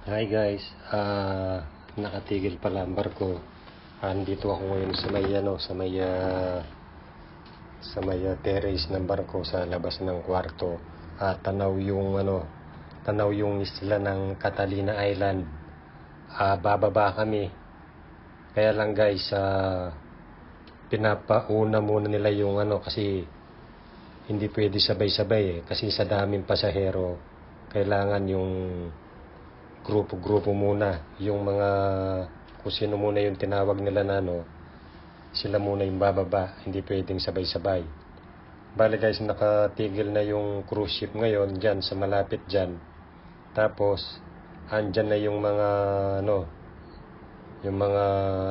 Hi guys, nakatigil pala ang barko. Andito ako ngayon sa may terrace ng barko sa labas ng kwarto. Tanaw yung isla ng Catalina Island. Bababa kami. Kaya lang guys, pinapauna muna nila yung kasi hindi pwede sabay-sabay kasi sa daming pasahero kailangan yung grupo-grupo muna, yung mga kung sino muna yung tinawag nila na sila muna yung bababa, hindi pwedeng sabay-sabay. Bale guys, nakatigil na yung cruise ship ngayon dyan sa malapit dyan. Tapos andyan na yung mga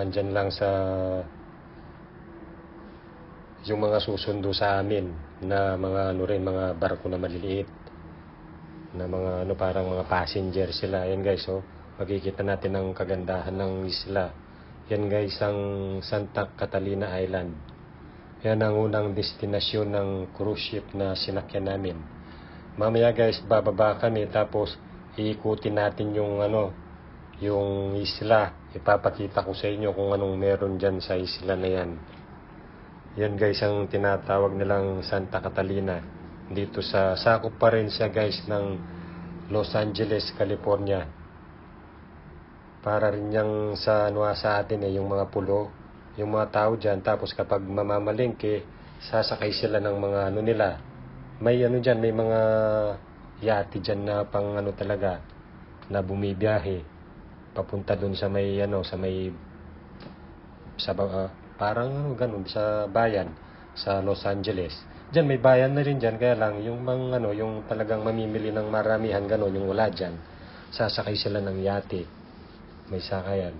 andyan lang yung mga susundo sa amin na mga mga barko na maliliit na mga parang mga passenger sila. Yan guys, makikita natin ang kagandahan ng isla. Yan guys, ang Santa Catalina Island. Yan ang unang destinasyon ng cruise ship na sinakyan namin. Mamaya guys, bababa kami tapos iikutin natin yung isla. Ipapakita ko sa inyo kung anong meron dyan sa isla na yan. Yan guys, ang tinatawag nilang Santa Catalina. Dito sakop pa rin siya guys ng Los Angeles, California. Para rin yang sa atin yung mga pulo, yung mga tao dyan. Tapos kapag mamamalingke, sasakay sila ng mga nila. May dyan, may mga yate dyan na pang talaga na bumibiyahe papunta dun sa may parang ganun sa bayan sa Los Angeles. Diyan may bayan na rin dyan, kaya lang yung yung talagang mamimili ng maramihan ganun, yung wala dyan, sasakay sila ng yate. May sakayan.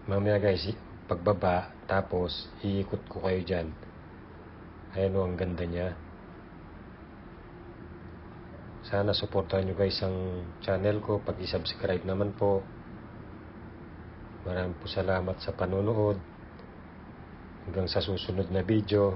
Mamaya guys, pagbaba, tapos iikot ko kayo dyan. Ayan ang ganda niya. Sana supportahan nyo guys ang channel ko, pag-i-subscribe naman po. Maraming po salamat sa panonood. Hanggang sa susunod na video.